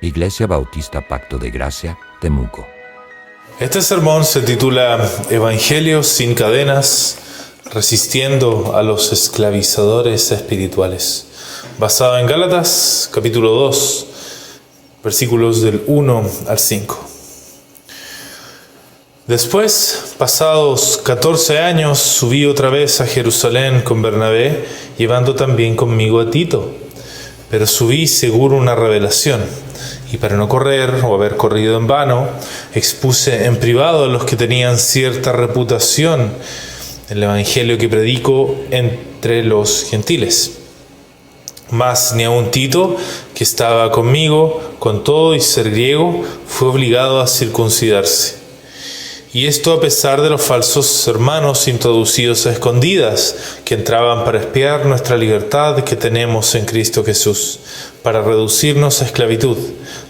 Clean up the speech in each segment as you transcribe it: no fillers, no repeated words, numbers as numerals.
Iglesia Bautista Pacto de Gracia, Temuco. Este sermón se titula Evangelio sin cadenas, resistiendo a los esclavizadores espirituales, basado en Gálatas, capítulo 2, versículos del 1 al 5. Después, pasados 14 años, subí otra vez a Jerusalén con Bernabé, llevando también conmigo a Tito. Pero subí según una revelación, y para no correr o haber corrido en vano, expuse en privado a los que tenían cierta reputación el evangelio que predico entre los gentiles. Mas ni aun Tito, que estaba conmigo, con todo y ser griego, fue obligado a circuncidarse. Y esto a pesar de los falsos hermanos introducidos a escondidas, que entraban para espiar nuestra libertad que tenemos en Cristo Jesús, para reducirnos a esclavitud,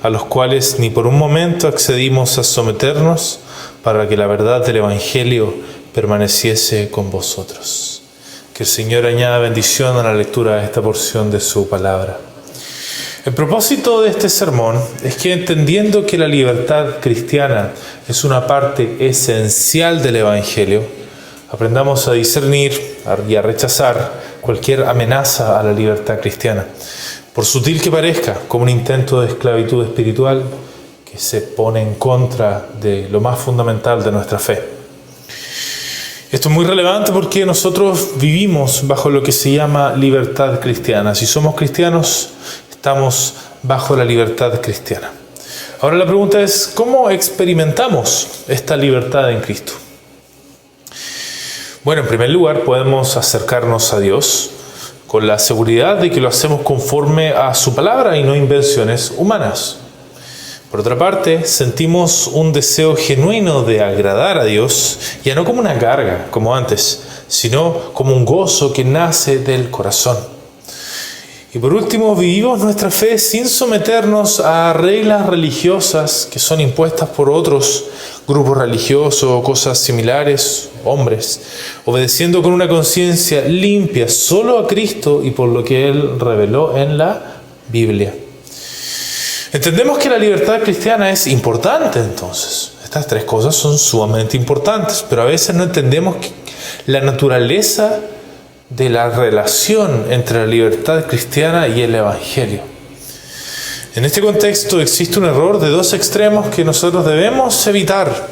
a los cuales ni por un momento accedimos a someternos, para que la verdad del Evangelio permaneciese con vosotros. Que el Señor añada bendición a la lectura de esta porción de su palabra. El propósito de este sermón es que, entendiendo que la libertad cristiana es una parte esencial del Evangelio, aprendamos a discernir y a rechazar cualquier amenaza a la libertad cristiana, por sutil que parezca, como un intento de esclavitud espiritual que se pone en contra de lo más fundamental de nuestra fe. Esto es muy relevante porque nosotros vivimos bajo lo que se llama libertad cristiana. Si somos cristianos, estamos bajo la libertad cristiana. Ahora la pregunta es, ¿cómo experimentamos esta libertad en Cristo? Bueno, en primer lugar, podemos acercarnos a Dios con la seguridad de que lo hacemos conforme a su palabra y no invenciones humanas. Por otra parte, sentimos un deseo genuino de agradar a Dios, ya no como una carga, como antes, sino como un gozo que nace del corazón. Y por último, vivimos nuestra fe sin someternos a reglas religiosas que son impuestas por otros grupos religiosos o cosas similares, hombres, obedeciendo con una conciencia limpia solo a Cristo y por lo que Él reveló en la Biblia. Entendemos que la libertad cristiana es importante entonces. Estas tres cosas son sumamente importantes, pero a veces no entendemos la naturaleza de la relación entre la libertad cristiana y el Evangelio. En este contexto existe un error de dos extremos que nosotros debemos evitar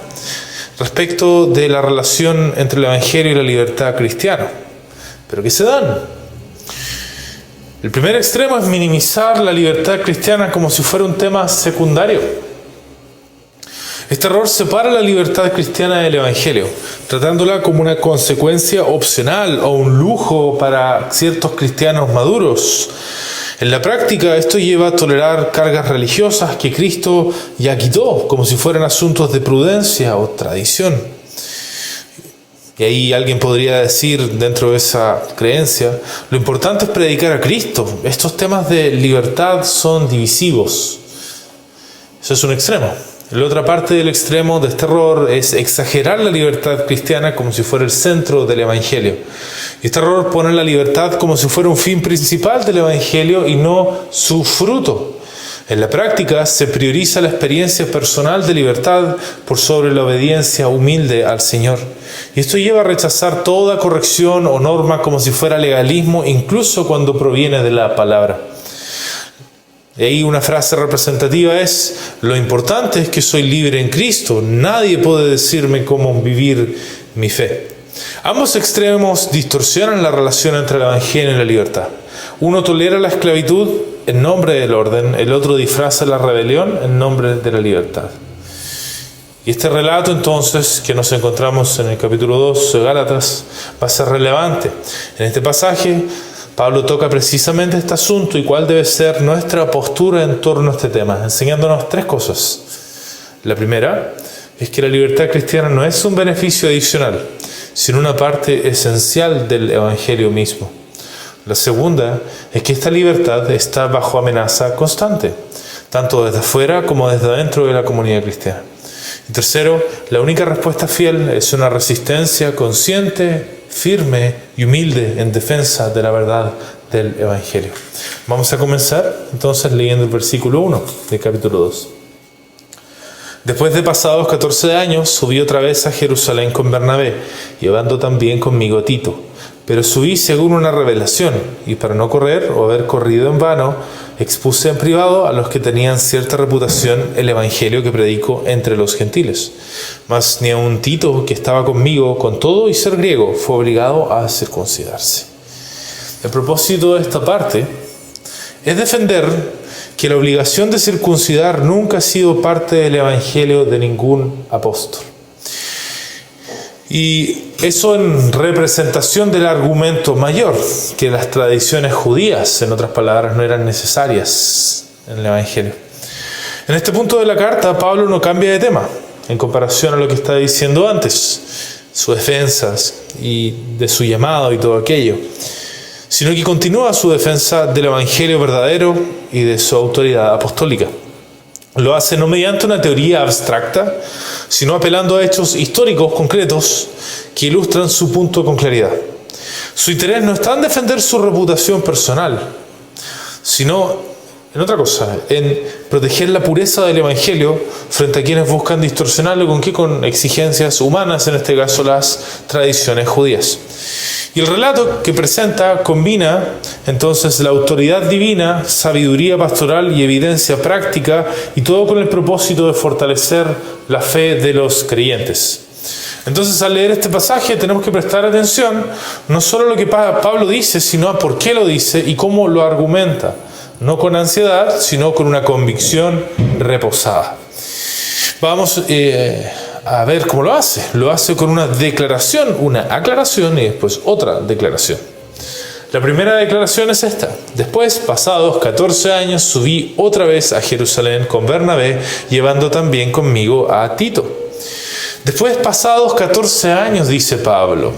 respecto de la relación entre el Evangelio y la libertad cristiana, pero que se dan. El primer extremo es minimizar la libertad cristiana como si fuera un tema secundario. Este error separa la libertad cristiana del Evangelio, tratándola como una consecuencia opcional o un lujo para ciertos cristianos maduros. En la práctica, esto lleva a tolerar cargas religiosas que Cristo ya quitó, como si fueran asuntos de prudencia o tradición. Y ahí alguien podría decir, dentro de esa creencia, lo importante es predicar a Cristo. Estos temas de libertad son divisivos. Eso es un extremo. La otra parte del extremo de este error es exagerar la libertad cristiana como si fuera el centro del Evangelio. Este error pone la libertad como si fuera un fin principal del Evangelio y no su fruto. En la práctica se prioriza la experiencia personal de libertad por sobre la obediencia humilde al Señor. Y esto lleva a rechazar toda corrección o norma como si fuera legalismo, incluso cuando proviene de la palabra. Y ahí una frase representativa es: lo importante es que soy libre en Cristo, nadie puede decirme cómo vivir mi fe. Ambos extremos distorsionan la relación entre el Evangelio y la libertad. Uno tolera la esclavitud en nombre del orden, el otro disfraza la rebelión en nombre de la libertad. Y este relato entonces que nos encontramos en el capítulo 2 de Gálatas va a ser relevante. En este pasaje Pablo toca precisamente este asunto y cuál debe ser nuestra postura en torno a este tema, enseñándonos tres cosas. La primera es que la libertad cristiana no es un beneficio adicional, sino una parte esencial del Evangelio mismo. La segunda es que esta libertad está bajo amenaza constante, tanto desde afuera como desde adentro de la comunidad cristiana. Y tercero, la única respuesta fiel es una resistencia consciente, firme y humilde en defensa de la verdad del Evangelio. Vamos a comenzar entonces leyendo el versículo 1 del capítulo 2. Después de pasados 14 años, subí otra vez a Jerusalén con Bernabé, llevando también conmigo a Tito. Pero subí según una revelación, y para no correr o haber corrido en vano, expuse en privado a los que tenían cierta reputación el evangelio que predico entre los gentiles. Mas ni aun Tito, que estaba conmigo, con todo y ser griego, fue obligado a circuncidarse. El propósito de esta parte es defender que la obligación de circuncidar nunca ha sido parte del evangelio de ningún apóstol. Y eso en representación del argumento mayor, que las tradiciones judías, en otras palabras, no eran necesarias en el Evangelio. En este punto de la carta, Pablo no cambia de tema, en comparación a lo que está diciendo antes, sus defensas y de su llamado y todo aquello, sino que continúa su defensa del Evangelio verdadero y de su autoridad apostólica. Lo hace no mediante una teoría abstracta, sino apelando a hechos históricos concretos que ilustran su punto con claridad. Su interés no está en defender su reputación personal, sino en otra cosa, en proteger la pureza del Evangelio frente a quienes buscan distorsionarlo. ¿Con qué? Con exigencias humanas, en este caso las tradiciones judías. Y el relato que presenta combina entonces la autoridad divina, sabiduría pastoral y evidencia práctica, y todo con el propósito de fortalecer la fe de los creyentes. Entonces, al leer este pasaje tenemos que prestar atención no solo a lo que Pablo dice, sino a por qué lo dice y cómo lo argumenta. No con ansiedad, sino con una convicción reposada. Vamos a ver cómo lo hace. Lo hace con una declaración, una aclaración y después otra declaración. La primera declaración es esta: después, pasados 14 años, subí otra vez a Jerusalén con Bernabé, llevando también conmigo a Tito. Después, pasados 14 años, dice Pablo.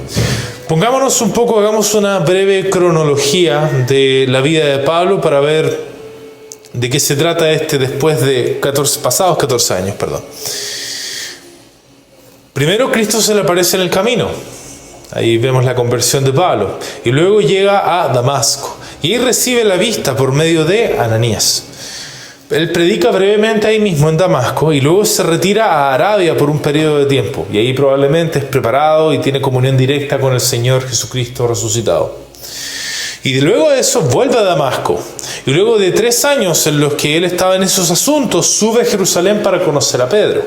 Pongámonos un poco, hagamos una breve cronología de la vida de Pablo para ver de qué se trata después de pasados 14 años. Primero, Cristo se le aparece en el camino. Ahí vemos la conversión de Pablo. Y luego llega a Damasco. Y ahí recibe la vista por medio de Ananías. Él predica brevemente ahí mismo en Damasco y luego se retira a Arabia por un periodo de tiempo. Y ahí probablemente es preparado y tiene comunión directa con el Señor Jesucristo resucitado. Y luego de eso vuelve a Damasco. Y luego de 3 años en los que él estaba en esos asuntos, sube a Jerusalén para conocer a Pedro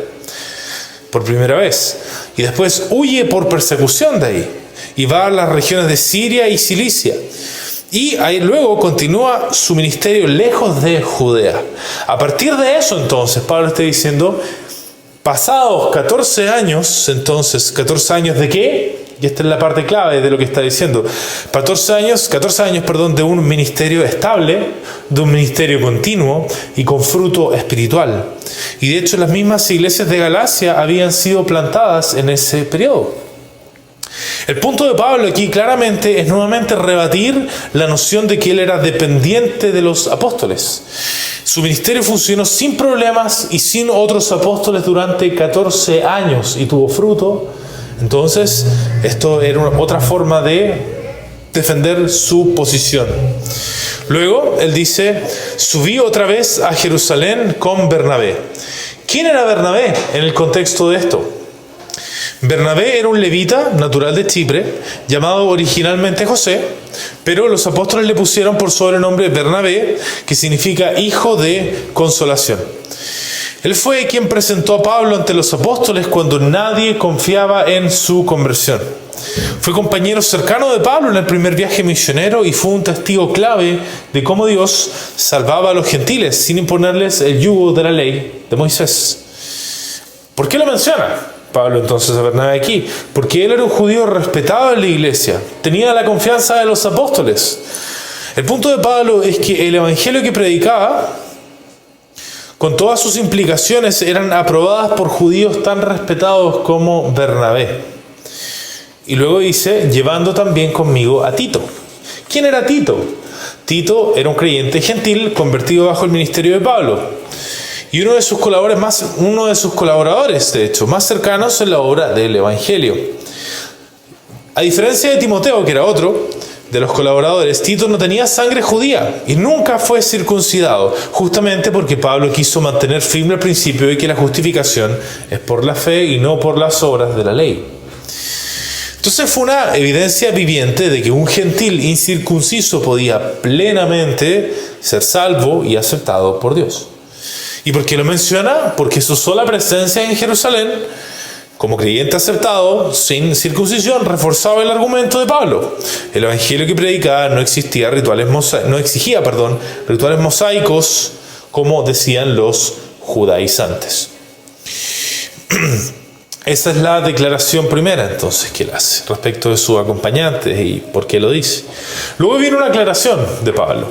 por primera vez. Y después huye por persecución de ahí. Y va a las regiones de Siria y Cilicia. Y ahí luego continúa su ministerio lejos de Judea. A partir de eso, entonces, Pablo está diciendo, pasados 14 años, entonces, ¿14 años de qué? Y esta es la parte clave de lo que está diciendo. 14 años, de un ministerio estable, de un ministerio continuo y con fruto espiritual. Y de hecho, las mismas iglesias de Galacia habían sido plantadas en ese periodo. El punto de Pablo aquí claramente es nuevamente rebatir la noción de que él era dependiente de los apóstoles. Su ministerio funcionó sin problemas y sin otros apóstoles durante 14 años y tuvo fruto. Entonces, esto era otra forma de defender su posición. Luego, él dice, subí otra vez a Jerusalén con Bernabé. ¿Quién era Bernabé en el contexto de esto? Bernabé era un levita natural de Chipre, llamado originalmente José, pero los apóstoles le pusieron por sobrenombre Bernabé, que significa hijo de consolación. Él fue quien presentó a Pablo ante los apóstoles cuando nadie confiaba en su conversión. Fue compañero cercano de Pablo en el primer viaje misionero y fue un testigo clave de cómo Dios salvaba a los gentiles sin imponerles el yugo de la ley de Moisés. ¿Por qué lo menciona Pablo entonces a Bernabé aquí? Porque él era un judío respetado en la iglesia, tenía la confianza de los apóstoles. El punto de Pablo es que el evangelio que predicaba, con todas sus implicaciones, eran aprobadas por judíos tan respetados como Bernabé. Y luego dice, llevando también conmigo a Tito. ¿Quién era Tito? Tito era un creyente gentil convertido bajo el ministerio de Pablo. Y uno de sus colaboradores, de hecho, más cercanos en la obra del Evangelio. A diferencia de Timoteo, que era otro, de los colaboradores, Tito no tenía sangre judía y nunca fue circuncidado, justamente porque Pablo quiso mantener firme el principio de que la justificación es por la fe y no por las obras de la ley. Entonces fue una evidencia viviente de que un gentil incircunciso podía plenamente ser salvo y aceptado por Dios. ¿Y por qué lo menciona? Porque su sola presencia en Jerusalén, como creyente aceptado, sin circuncisión, reforzaba el argumento de Pablo. El evangelio que predicaba no exigía rituales mosaicos, como decían los judaizantes. Esa es la declaración primera, entonces, que él hace respecto de sus acompañantes y por qué lo dice. Luego viene una aclaración de Pablo.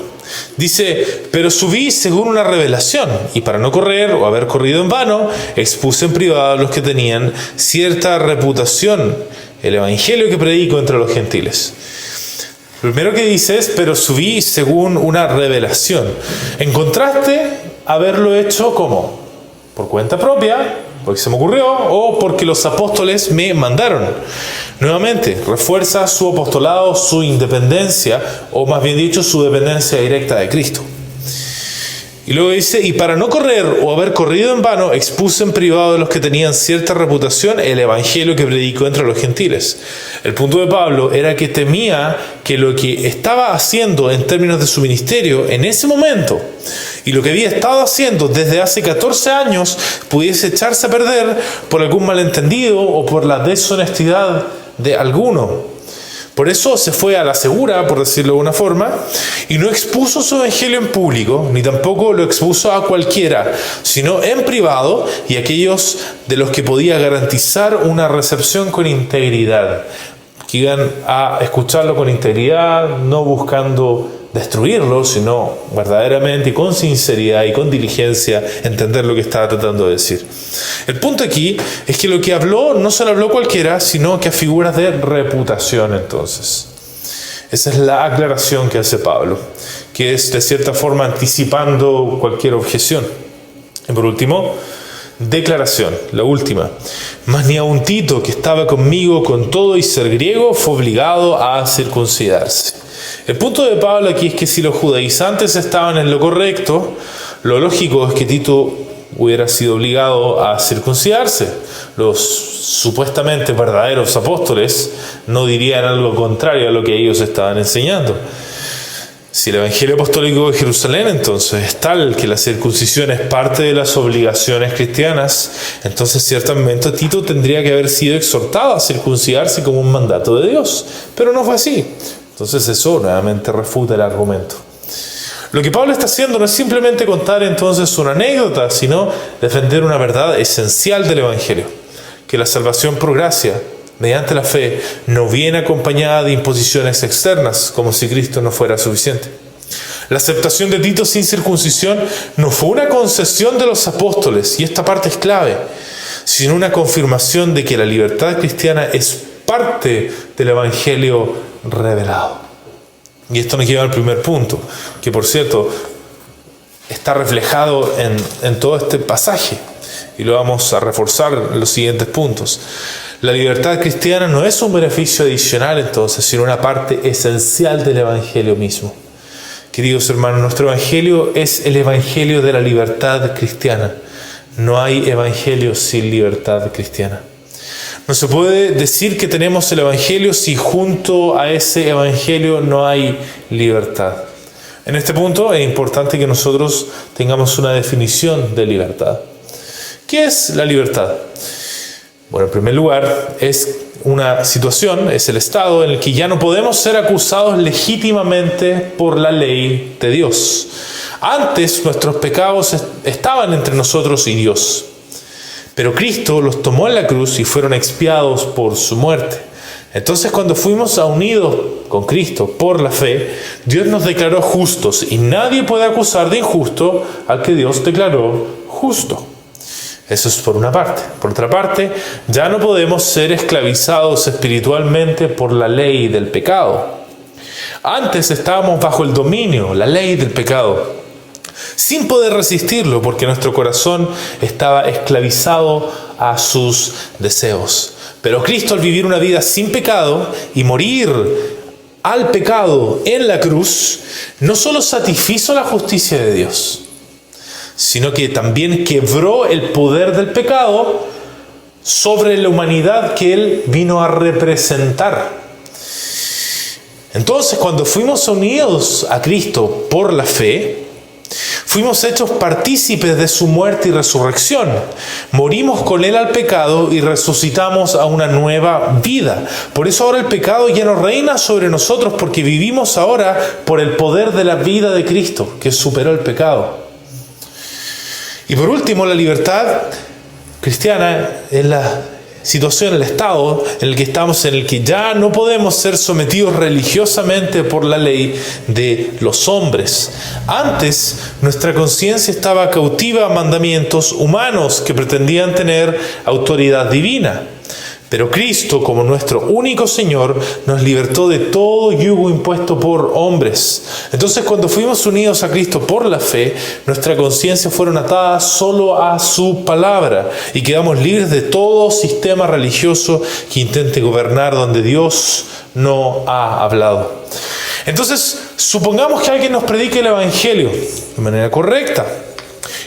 Dice: pero subí según una revelación, y para no correr o haber corrido en vano, expuse en privado a los que tenían cierta reputación el evangelio que predico entre los gentiles. Lo primero que dice es: pero subí según una revelación. En contraste, haberlo hecho ¿cómo? Por cuenta propia, porque se me ocurrió, o porque los apóstoles me mandaron. Nuevamente, refuerza su apostolado, su independencia, o más bien dicho, su dependencia directa de Cristo. Y luego dice: y para no correr o haber corrido en vano, expuse en privado de los que tenían cierta reputación el evangelio que predicó entre los gentiles. El punto de Pablo era que temía que lo que estaba haciendo en términos de su ministerio en ese momento, y lo que había estado haciendo desde hace 14 años, pudiese echarse a perder por algún malentendido o por la deshonestidad de alguno. Por eso se fue a la segura, por decirlo de una forma, y no expuso su evangelio en público, ni tampoco lo expuso a cualquiera, sino en privado, y aquellos de los que podía garantizar una recepción con integridad, que iban a escucharlo con integridad, no buscando destruirlo, sino verdaderamente y con sinceridad y con diligencia entender lo que estaba tratando de decir. El punto aquí es que lo que habló no se lo habló cualquiera, sino que a figuras de reputación. Entonces, esa es la aclaración que hace Pablo, que es de cierta forma anticipando cualquier objeción. Y por último, declaración, la última: mas ni aun Tito, que estaba conmigo con todo y ser griego, fue obligado a circuncidarse. El punto de Pablo aquí es que si los judaizantes estaban en lo correcto, lo lógico es que Tito hubiera sido obligado a circuncidarse. Los supuestamente verdaderos apóstoles no dirían algo contrario a lo que ellos estaban enseñando. Si el evangelio apostólico de Jerusalén entonces es tal que la circuncisión es parte de las obligaciones cristianas, entonces ciertamente Tito tendría que haber sido exhortado a circuncidarse como un mandato de Dios, pero no fue así. Entonces eso nuevamente refuta el argumento. Lo que Pablo está haciendo no es simplemente contar entonces una anécdota, sino defender una verdad esencial del evangelio: que la salvación por gracia, mediante la fe, no viene acompañada de imposiciones externas, como si Cristo no fuera suficiente. La aceptación de Tito sin circuncisión no fue una concesión de los apóstoles, y esta parte es clave, sino una confirmación de que la libertad cristiana es parte del evangelio revelado. Y esto nos lleva al primer punto, que por cierto está reflejado en todo este pasaje, y lo vamos a reforzar en los siguientes puntos. La libertad cristiana no es un beneficio adicional entonces, sino una parte esencial del evangelio mismo. Queridos hermanos, nuestro evangelio es el evangelio de la libertad cristiana. No hay evangelio sin libertad cristiana. No se puede decir que tenemos el evangelio si junto a ese evangelio no hay libertad. En este punto es importante que nosotros tengamos una definición de libertad. ¿Qué es la libertad? Bueno, en primer lugar, es una situación, es el estado en el que ya no podemos ser acusados legítimamente por la ley de Dios. Antes nuestros pecados estaban entre nosotros y Dios, pero Cristo los tomó en la cruz y fueron expiados por su muerte. Entonces, cuando fuimos unidos con Cristo por la fe, Dios nos declaró justos, y nadie puede acusar de injusto al que Dios declaró justo. Eso es por una parte. Por otra parte, ya no podemos ser esclavizados espiritualmente por la ley del pecado. Antes estábamos bajo el dominio, la ley del pecado, sin poder resistirlo, porque nuestro corazón estaba esclavizado a sus deseos. Pero Cristo, al vivir una vida sin pecado y morir al pecado en la cruz, no solo satisfizo la justicia de Dios, sino que también quebró el poder del pecado sobre la humanidad que Él vino a representar. Entonces, cuando fuimos unidos a Cristo por la fe, fuimos hechos partícipes de su muerte y resurrección. Morimos con Él al pecado y resucitamos a una nueva vida. Por eso ahora el pecado ya no reina sobre nosotros, porque vivimos ahora por el poder de la vida de Cristo, que superó el pecado. Y por último, la libertad cristiana es la situación, el estado en el que estamos, en el que ya no podemos ser sometidos religiosamente por la ley de los hombres. Antes, nuestra conciencia estaba cautiva a mandamientos humanos que pretendían tener autoridad divina. Pero Cristo, como nuestro único Señor, nos libertó de todo yugo impuesto por hombres. Entonces, cuando fuimos unidos a Cristo por la fe, nuestra conciencia fueron atadas solo a su palabra y quedamos libres de todo sistema religioso que intente gobernar donde Dios no ha hablado. Entonces, supongamos que alguien nos predique el Evangelio de manera correcta.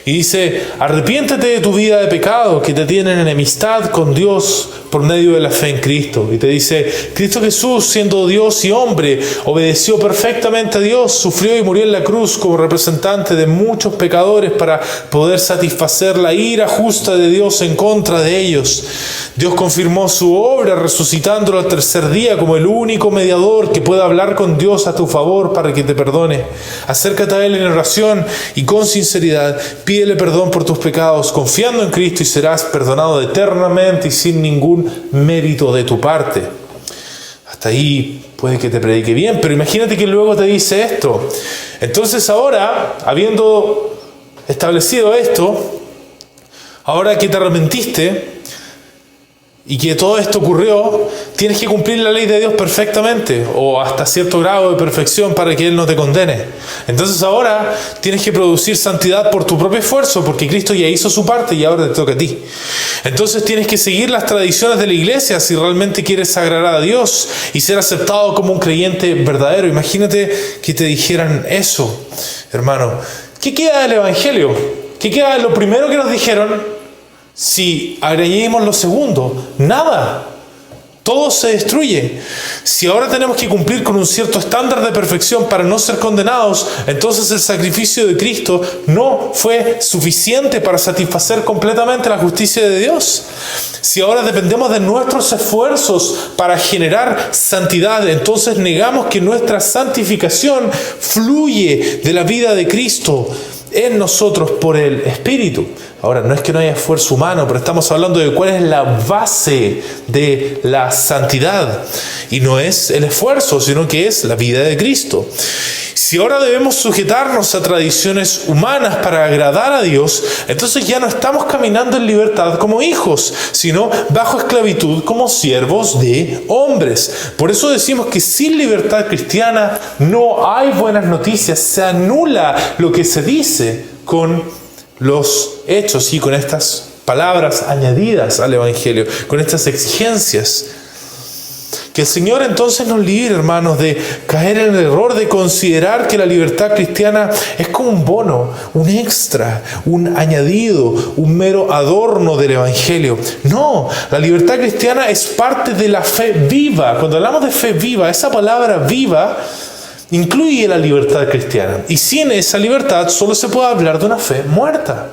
Y dice: arrepiéntete de tu vida de pecado, que te tiene en enemistad con Dios por medio de la fe en Cristo. Y te dice: Cristo Jesús, siendo Dios y hombre, obedeció perfectamente a Dios, sufrió y murió en la cruz como representante de muchos pecadores para poder satisfacer la ira justa de Dios en contra de ellos. Dios confirmó su obra resucitándolo al tercer día como el único mediador que pueda hablar con Dios a tu favor para que te perdone. Acércate a Él en oración y con sinceridad pídele perdón por tus pecados, confiando en Cristo, y serás perdonado eternamente y sin ningún mérito de tu parte. Hasta ahí puede que te predique bien, pero imagínate que luego te dice esto. Entonces ahora, habiendo establecido esto, ahora que te arrepentiste y que todo esto ocurrió, tienes que cumplir la ley de Dios perfectamente o hasta cierto grado de perfección para que Él no te condene. Entonces ahora tienes que producir santidad por tu propio esfuerzo, porque Cristo ya hizo su parte y ahora te toca a ti. Entonces tienes que seguir las tradiciones de la iglesia si realmente quieres agradar a Dios y ser aceptado como un creyente verdadero. Imagínate que te dijeran eso, hermano. ¿Qué queda del Evangelio? ¿Qué queda de lo primero que nos dijeron? Si agreguemos lo segundo, nada. Todo se destruye. Si ahora tenemos que cumplir con un cierto estándar de perfección para no ser condenados, entonces el sacrificio de Cristo no fue suficiente para satisfacer completamente la justicia de Dios. Si ahora dependemos de nuestros esfuerzos para generar santidad, entonces negamos que nuestra santificación fluye de la vida de Cristo en nosotros por el Espíritu. Ahora, no es que no haya esfuerzo humano, pero estamos hablando de cuál es la base de la santidad. Y no es el esfuerzo, sino que es la vida de Cristo. Si ahora debemos sujetarnos a tradiciones humanas para agradar a Dios, entonces ya no estamos caminando en libertad como hijos, sino bajo esclavitud como siervos de hombres. Por eso decimos que sin libertad cristiana no hay buenas noticias. Se anula lo que se dice con los hechos y con estas palabras añadidas al Evangelio, con estas exigencias. Que el Señor entonces nos libre, hermanos, de caer en el error de considerar que la libertad cristiana es como un bono, un extra, un añadido, un mero adorno del Evangelio. No, la libertad cristiana es parte de la fe viva. Cuando hablamos de fe viva, esa palabra viva incluye la libertad cristiana. Y sin esa libertad solo se puede hablar de una fe muerta.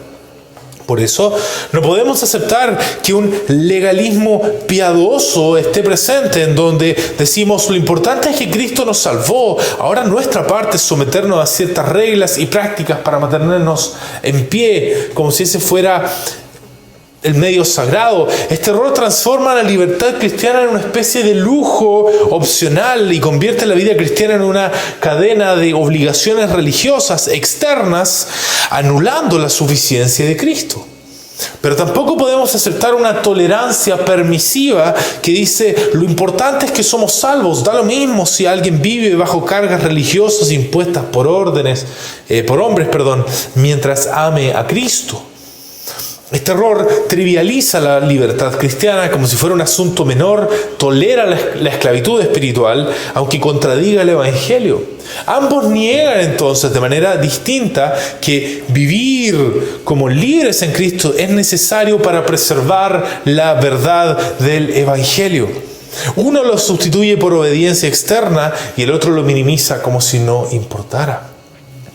Por eso no podemos aceptar que un legalismo piadoso esté presente en donde decimos: lo importante es que Cristo nos salvó, ahora nuestra parte es someternos a ciertas reglas y prácticas para mantenernos en pie, como si ese fuera el medio sagrado. Este error transforma la libertad cristiana en una especie de lujo opcional y convierte la vida cristiana en una cadena de obligaciones religiosas externas, anulando la suficiencia de Cristo. Pero tampoco podemos aceptar una tolerancia permisiva que dice: lo importante es que somos salvos, da lo mismo si alguien vive bajo cargas religiosas impuestas por hombres, mientras ame a Cristo. Este error trivializa la libertad cristiana como si fuera un asunto menor, tolera la esclavitud espiritual, aunque contradiga el Evangelio. Ambos niegan entonces de manera distinta que vivir como libres en Cristo es necesario para preservar la verdad del Evangelio. Uno lo sustituye por obediencia externa y el otro lo minimiza como si no importara.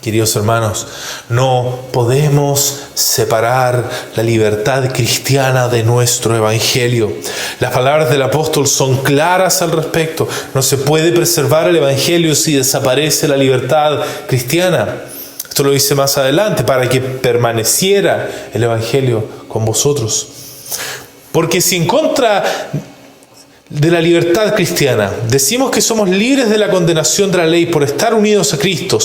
Queridos hermanos, no podemos separar la libertad cristiana de nuestro Evangelio. Las palabras del apóstol son claras al respecto. No se puede preservar el Evangelio si desaparece la libertad cristiana. Esto lo dice más adelante, para que permaneciera el Evangelio con vosotros. Porque si en contra de la libertad cristiana decimos que somos libres de la condenación de la ley por estar unidos a Cristo,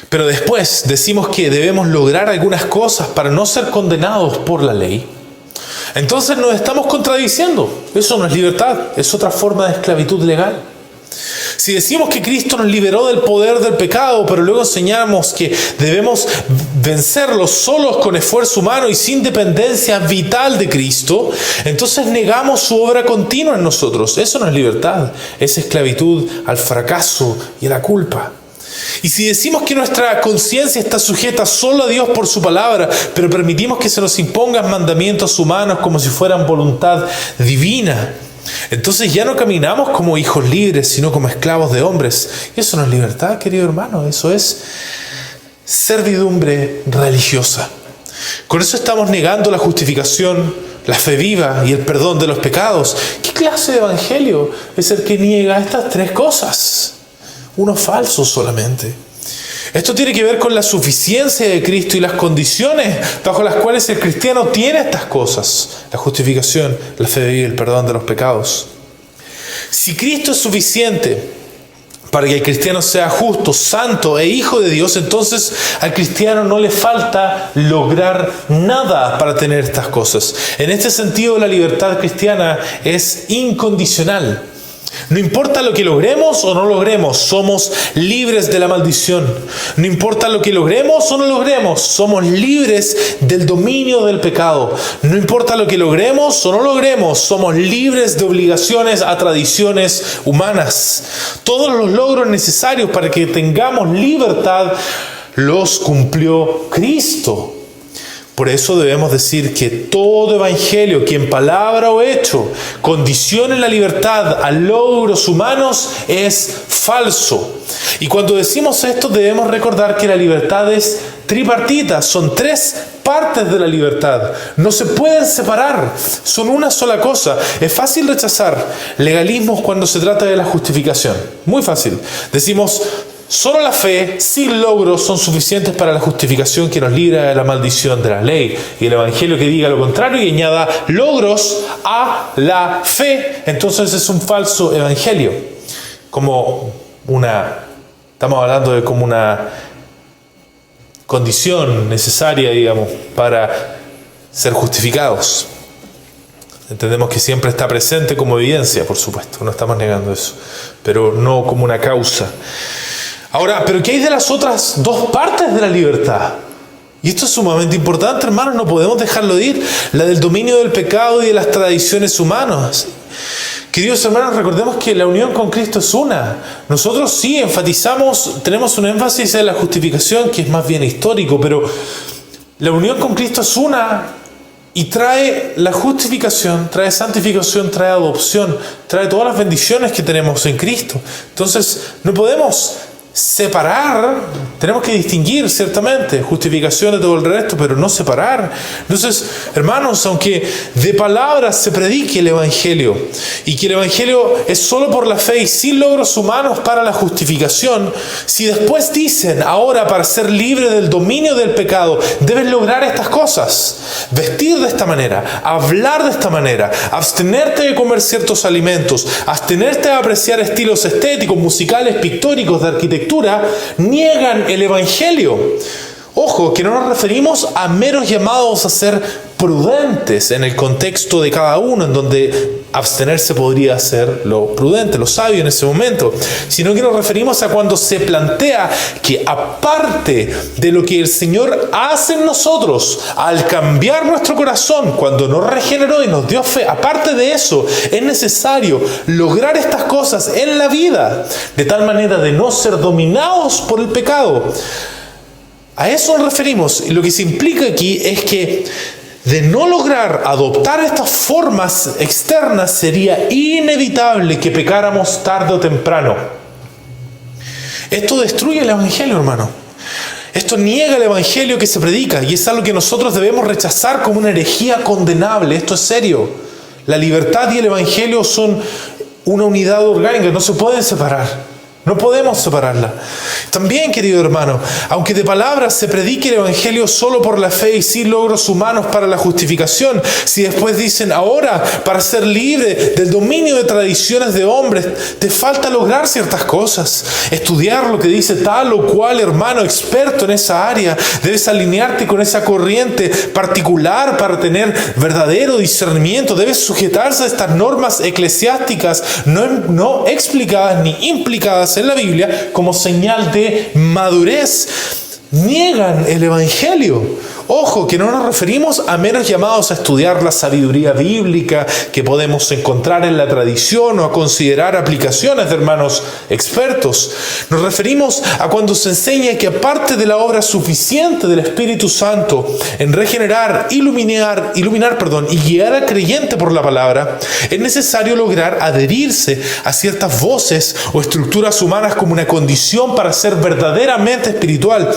pero después decimos que debemos lograr algunas cosas para no ser condenados por la ley, entonces nos estamos contradiciendo. Eso no es libertad, es otra forma de esclavitud legal. Si decimos que Cristo nos liberó del poder del pecado, pero luego enseñamos que debemos vencerlo solos con esfuerzo humano y sin dependencia vital de Cristo, entonces negamos su obra continua en nosotros. Eso no es libertad, es esclavitud al fracaso y a la culpa. Y si decimos que nuestra conciencia está sujeta solo a Dios por su palabra, pero permitimos que se nos impongan mandamientos humanos como si fueran voluntad divina, entonces ya no caminamos como hijos libres, sino como esclavos de hombres. Y eso no es libertad, querido hermano, eso es servidumbre religiosa. Con eso estamos negando la justificación, la fe viva y el perdón de los pecados. ¿Qué clase de evangelio es el que niega estas tres cosas? Uno falso solamente. Esto tiene que ver con la suficiencia de Cristo y las condiciones bajo las cuales el cristiano tiene estas cosas: la justificación, la fe y el perdón de los pecados. Si Cristo es suficiente para que el cristiano sea justo, santo e hijo de Dios, entonces al cristiano no le falta lograr nada para tener estas cosas. En este sentido, la libertad cristiana es incondicional. No importa lo que logremos o no logremos, somos libres de la maldición. No importa lo que logremos o no logremos, somos libres del dominio del pecado. No importa lo que logremos o no logremos, somos libres de obligaciones a tradiciones humanas. Todos los logros necesarios para que tengamos libertad los cumplió Cristo. Por eso debemos decir que todo evangelio que en palabra o hecho condicione la libertad a logros humanos es falso. Y cuando decimos esto debemos recordar que la libertad es tripartita, son tres partes de la libertad. No se pueden separar, son una sola cosa. Es fácil rechazar legalismos cuando se trata de la justificación. Muy fácil. Decimos: solo la fe sin logros son suficientes para la justificación que nos libra de la maldición de la ley. Y el evangelio que diga lo contrario y añada logros a la fe, entonces es un falso evangelio. Estamos hablando de como una condición necesaria, digamos, para ser justificados. Entendemos que siempre está presente como evidencia, por supuesto, no estamos negando eso, pero no como una causa. Ahora, ¿pero qué hay de las otras dos partes de la libertad? Y esto es sumamente importante, hermanos, no podemos dejarlo de ir. La del dominio del pecado y de las tradiciones humanas. Queridos hermanos, recordemos que la unión con Cristo es una. Nosotros sí enfatizamos, tenemos un énfasis en la justificación que es más bien histórico, pero la unión con Cristo es una y trae la justificación, trae santificación, trae adopción, trae todas las bendiciones que tenemos en Cristo. Entonces, no podemos separar, tenemos que distinguir ciertamente justificación de todo el resto, pero no separar. Entonces, hermanos, aunque de palabras se predique el evangelio y que el evangelio es solo por la fe y sin logros humanos para la justificación, si después dicen ahora para ser libre del dominio del pecado debes lograr estas cosas: vestir de esta manera, hablar de esta manera, abstenerte de comer ciertos alimentos, abstenerte de apreciar estilos estéticos, musicales, pictóricos, de arquitectura, niegan el evangelio. Ojo, que no nos referimos a meros llamados a ser prudentes en el contexto de cada uno, en donde abstenerse podría ser lo prudente, lo sabio en ese momento, sino que nos referimos a cuando se plantea que aparte de lo que el Señor hace en nosotros al cambiar nuestro corazón, cuando nos regeneró y nos dio fe, aparte de eso es necesario lograr estas cosas en la vida, de tal manera de no ser dominados por el pecado. A eso nos referimos, y lo que se implica aquí es que de no lograr adoptar estas formas externas, sería inevitable que pecáramos tarde o temprano. Esto destruye el Evangelio, hermano. Esto niega el Evangelio que se predica, y es algo que nosotros debemos rechazar como una herejía condenable. Esto es serio. La libertad y el Evangelio son una unidad orgánica, no se pueden separar. No podemos separarla. También, querido hermano, aunque de palabras se predique el Evangelio solo por la fe y sin logros humanos para la justificación, si después dicen ahora, para ser libre del dominio de tradiciones de hombres, te falta lograr ciertas cosas, estudiar lo que dice tal o cual hermano experto en esa área, debes alinearte con esa corriente particular para tener verdadero discernimiento, debes sujetarse a estas normas eclesiásticas no explicadas ni implicadas en la Biblia como señal de madurez, niegan el Evangelio. Ojo, que no nos referimos a meros llamados a estudiar la sabiduría bíblica que podemos encontrar en la tradición o a considerar aplicaciones de hermanos expertos. Nos referimos a cuando se enseña que aparte de la obra suficiente del Espíritu Santo en regenerar, iluminar, y guiar al creyente por la palabra, es necesario lograr adherirse a ciertas voces o estructuras humanas como una condición para ser verdaderamente espiritual.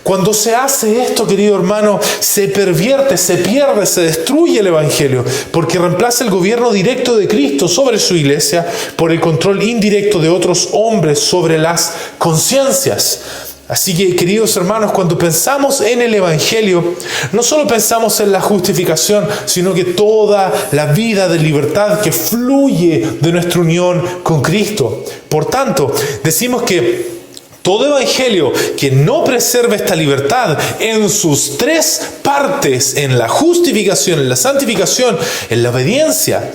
Cuando se hace esto, querido hermano, se pervierte, se pierde, se destruye el Evangelio, porque reemplaza el gobierno directo de Cristo sobre su iglesia por el control indirecto de otros hombres sobre las conciencias. Así que, queridos hermanos, cuando pensamos en el Evangelio, no solo pensamos en la justificación, sino que toda la vida de libertad que fluye de nuestra unión con Cristo. Por tanto, decimos que todo evangelio que no preserve esta libertad en sus tres partes, en la justificación, en la santificación, en la obediencia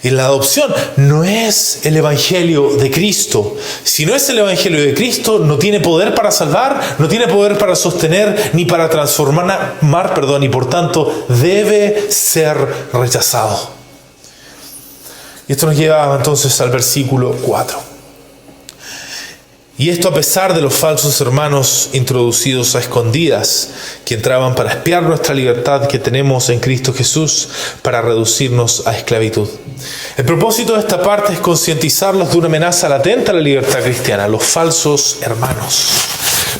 y en la adopción, no es el evangelio de Cristo. Si no es el evangelio de Cristo, no tiene poder para salvar, no tiene poder para sostener, ni para transformar, y por tanto debe ser rechazado. Y esto nos lleva entonces al versículo 4. Y esto a pesar de los falsos hermanos introducidos a escondidas, que entraban para espiar nuestra libertad que tenemos en Cristo Jesús, para reducirnos a esclavitud. El propósito de esta parte es concientizarlos de una amenaza latente a la libertad cristiana, los falsos hermanos.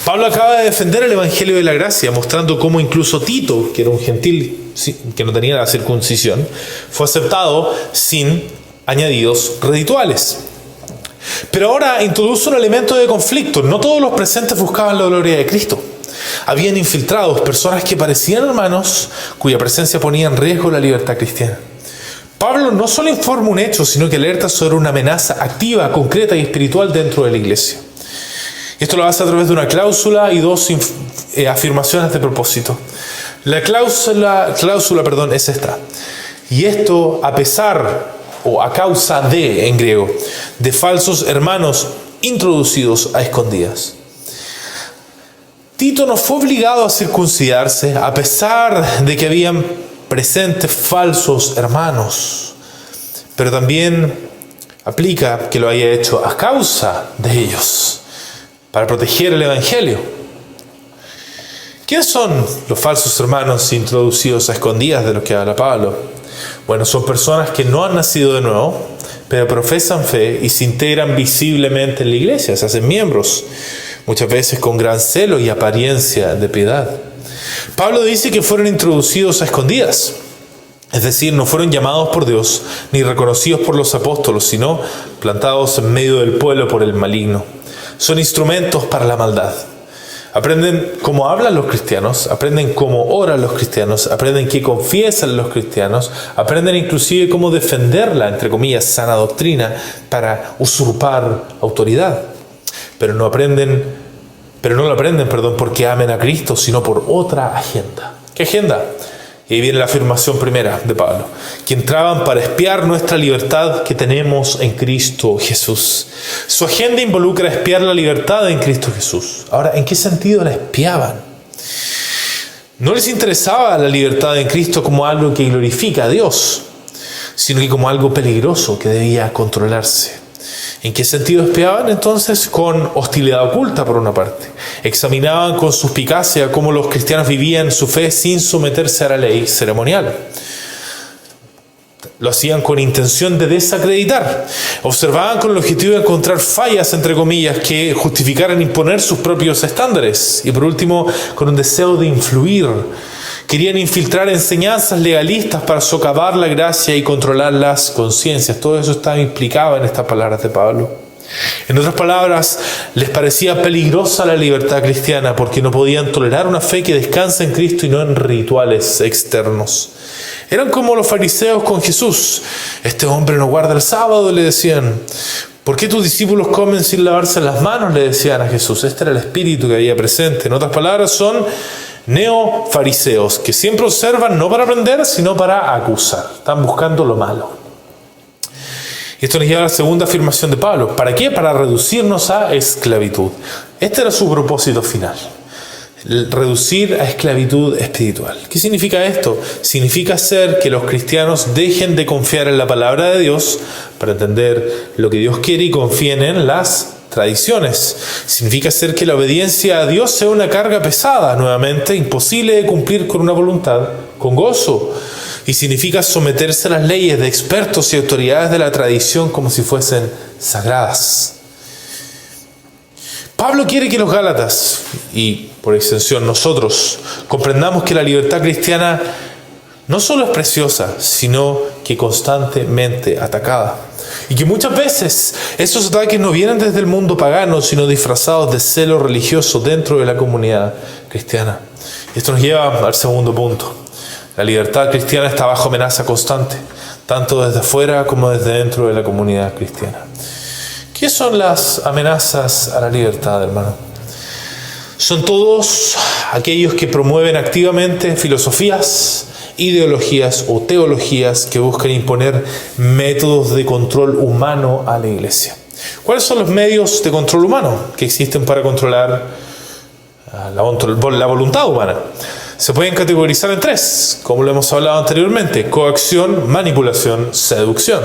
Pablo acaba de defender el Evangelio de la Gracia, mostrando cómo incluso Tito, que era un gentil que no tenía la circuncisión, fue aceptado sin añadidos rituales. Pero ahora introduce un elemento de conflicto. No todos los presentes buscaban la gloria de Cristo. Habían infiltrados, personas que parecían hermanos, cuya presencia ponía en riesgo la libertad cristiana. Pablo no solo informa un hecho, sino que alerta sobre una amenaza activa, concreta y espiritual dentro de la iglesia. Esto lo hace a través de una cláusula y dos afirmaciones de propósito. La cláusula, es esta. Y esto a pesar, o a causa de, en griego, de falsos hermanos introducidos a escondidas. Tito no fue obligado a circuncidarse a pesar de que habían presentes falsos hermanos, pero también aplica que lo haya hecho a causa de ellos, para proteger el Evangelio. ¿Quiénes son los falsos hermanos introducidos a escondidas de los que habla Pablo? Bueno, son personas que no han nacido de nuevo, pero profesan fe y se integran visiblemente en la iglesia, se hacen miembros, muchas veces con gran celo y apariencia de piedad. Pablo dice que fueron introducidos a escondidas, es decir, no fueron llamados por Dios ni reconocidos por los apóstolos, sino plantados en medio del pueblo por el maligno. Son instrumentos para la maldad. Aprenden cómo hablan los cristianos, aprenden cómo oran los cristianos, aprenden qué confiesan los cristianos, aprenden inclusive cómo defender la, entre comillas, sana doctrina para usurpar autoridad. Pero no lo aprenden, porque amen a Cristo, sino por otra agenda. ¿Qué agenda? Y ahí viene la afirmación primera de Pablo, que entraban para espiar nuestra libertad que tenemos en Cristo Jesús. Su agenda involucra espiar la libertad en Cristo Jesús. Ahora, ¿en qué sentido la espiaban? No les interesaba la libertad en Cristo como algo que glorifica a Dios, sino que como algo peligroso que debía controlarse. ¿En qué sentido espiaban? Entonces, con hostilidad oculta por una parte. Examinaban con suspicacia cómo los cristianos vivían su fe sin someterse a la ley ceremonial. Lo hacían con intención de desacreditar. Observaban con el objetivo de encontrar fallas, entre comillas, que justificaran imponer sus propios estándares. Y por último, con un deseo de influir. Querían infiltrar enseñanzas legalistas para socavar la gracia y controlar las conciencias. Todo eso estaba implicado en estas palabras de Pablo. En otras palabras, les parecía peligrosa la libertad cristiana porque no podían tolerar una fe que descansa en Cristo y no en rituales externos. Eran como los fariseos con Jesús. Este hombre no guarda el sábado, le decían. ¿Por qué tus discípulos comen sin lavarse las manos?, le decían a Jesús. Este era el espíritu que había presente. En otras palabras, son neofariseos que siempre observan no para aprender, sino para acusar. Están buscando lo malo. Y esto nos lleva a la segunda afirmación de Pablo. ¿Para qué? Para reducirnos a esclavitud. Este era su propósito final. Reducir a esclavitud espiritual. ¿Qué significa esto? Significa hacer que los cristianos dejen de confiar en la palabra de Dios para entender lo que Dios quiere y confíen en las tradiciones. Significa hacer que la obediencia a Dios sea una carga pesada, nuevamente, imposible de cumplir con una voluntad, con gozo. Y significa someterse a las leyes de expertos y autoridades de la tradición como si fuesen sagradas. Pablo quiere que los Gálatas, y por extensión nosotros, comprendamos que la libertad cristiana no solo es preciosa, sino que constantemente atacada. Y que muchas veces esos ataques no vienen desde el mundo pagano, sino disfrazados de celo religioso dentro de la comunidad cristiana. Y esto nos lleva al segundo punto. La libertad cristiana está bajo amenaza constante, tanto desde afuera como desde dentro de la comunidad cristiana. ¿Qué son las amenazas a la libertad, hermano? Son todos aquellos que promueven activamente filosofías, ideologías o teologías que buscan imponer métodos de control humano a la iglesia. ¿Cuáles son los medios de control humano que existen para controlar la voluntad humana? Se pueden categorizar en tres, como lo hemos hablado anteriormente: coacción, manipulación, seducción.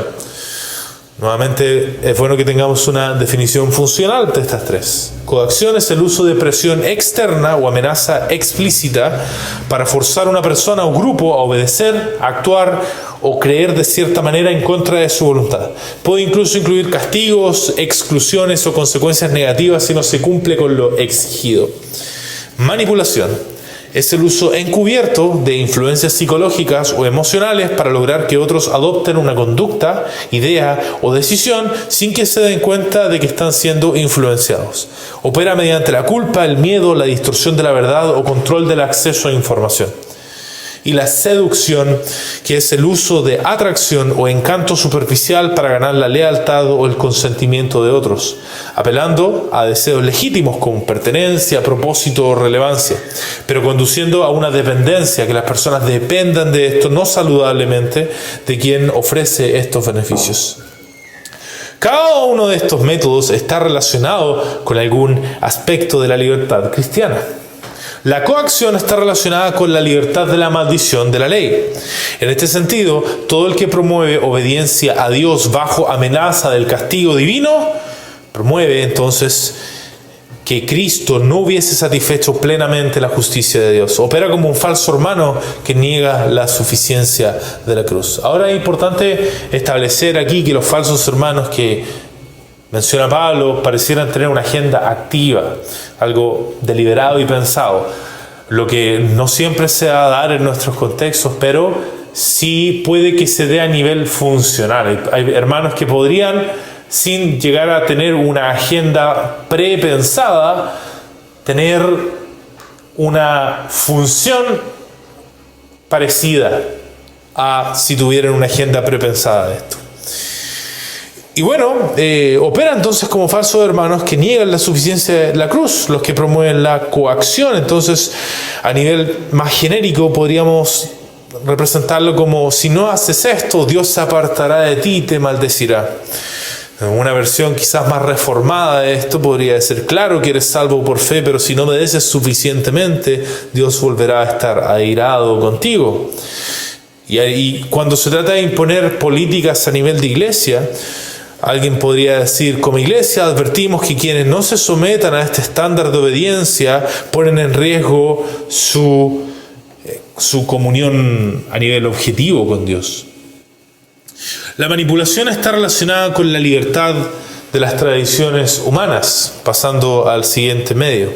Nuevamente, es bueno que tengamos una definición funcional de estas tres. Coacción es el uso de presión externa o amenaza explícita para forzar a una persona o grupo a obedecer, actuar o creer de cierta manera en contra de su voluntad. Puede incluso incluir castigos, exclusiones o consecuencias negativas si no se cumple con lo exigido. Manipulación es el uso encubierto de influencias psicológicas o emocionales para lograr que otros adopten una conducta, idea o decisión sin que se den cuenta de que están siendo influenciados. Opera mediante la culpa, el miedo, la distorsión de la verdad o control del acceso a información. Y la seducción, que es el uso de atracción o encanto superficial para ganar la lealtad o el consentimiento de otros, apelando a deseos legítimos como pertenencia, propósito o relevancia, pero conduciendo a una dependencia, que las personas dependan de esto no saludablemente de quien ofrece estos beneficios. Cada uno de estos métodos está relacionado con algún aspecto de la libertad cristiana. La coacción está relacionada con la libertad de la maldición de la ley. En este sentido, todo el que promueve obediencia a Dios bajo amenaza del castigo divino, promueve entonces que Cristo no hubiese satisfecho plenamente la justicia de Dios. Opera como un falso hermano que niega la suficiencia de la cruz. Ahora es importante establecer aquí que los falsos hermanos que menciona Pablo parecieran tener una agenda activa, algo deliberado y pensado, lo que no siempre se va a dar en nuestros contextos, pero sí puede que se dé a nivel funcional. Hay hermanos que podrían, sin llegar a tener una agenda prepensada, tener una función parecida a si tuvieran una agenda prepensada de esto. Y bueno, opera entonces como falsos hermanos que niegan la suficiencia de la cruz, los que promueven la coacción. Entonces, a nivel más genérico, podríamos representarlo como: si no haces esto, Dios se apartará de ti y te maldecirá. Una versión quizás más reformada de esto podría decir: claro que eres salvo por fe, pero si no obedeces suficientemente, Dios volverá a estar airado contigo. Y cuando se trata de imponer políticas a nivel de iglesia, alguien podría decir: como iglesia advertimos que quienes no se sometan a este estándar de obediencia ponen en riesgo su comunión a nivel objetivo con Dios. La manipulación está relacionada con la libertad de las tradiciones humanas, pasando al siguiente medio.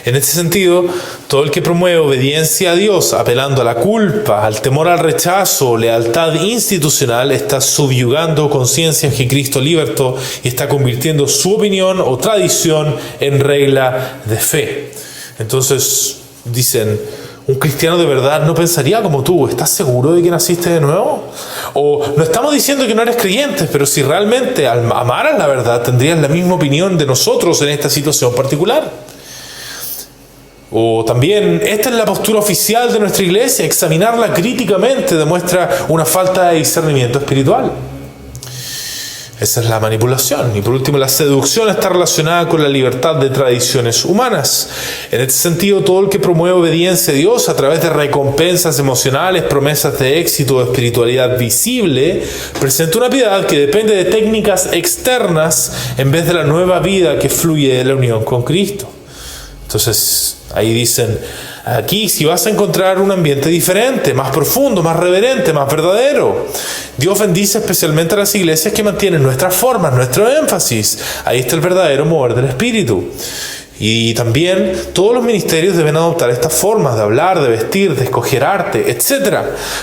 En este sentido, todo el que promueve obediencia a Dios, apelando a la culpa, al temor al rechazo, lealtad institucional, está subyugando conciencias que Cristo libertó y está convirtiendo su opinión o tradición en regla de fe. Entonces, dicen: un cristiano de verdad no pensaría como tú. ¿Estás seguro de que naciste de nuevo? O no estamos diciendo que no eres creyente, pero si realmente amaras la verdad, tendrías la misma opinión de nosotros en esta situación particular. O también: esta es la postura oficial de nuestra iglesia. Examinarla críticamente demuestra una falta de discernimiento espiritual. Esa es la manipulación. Y por último, la seducción está relacionada con la libertad de tradiciones humanas. En este sentido, todo el que promueve obediencia a Dios a través de recompensas emocionales, promesas de éxito o espiritualidad visible, presenta una piedad que depende de técnicas externas en vez de la nueva vida que fluye de la unión con Cristo. Entonces, ahí dicen: aquí si vas a encontrar un ambiente diferente, más profundo, más reverente, más verdadero. Dios bendice especialmente a las iglesias que mantienen nuestras formas, nuestro énfasis. Ahí está el verdadero mover del Espíritu. Y también todos los ministerios deben adoptar estas formas de hablar, de vestir, de escoger arte, etc.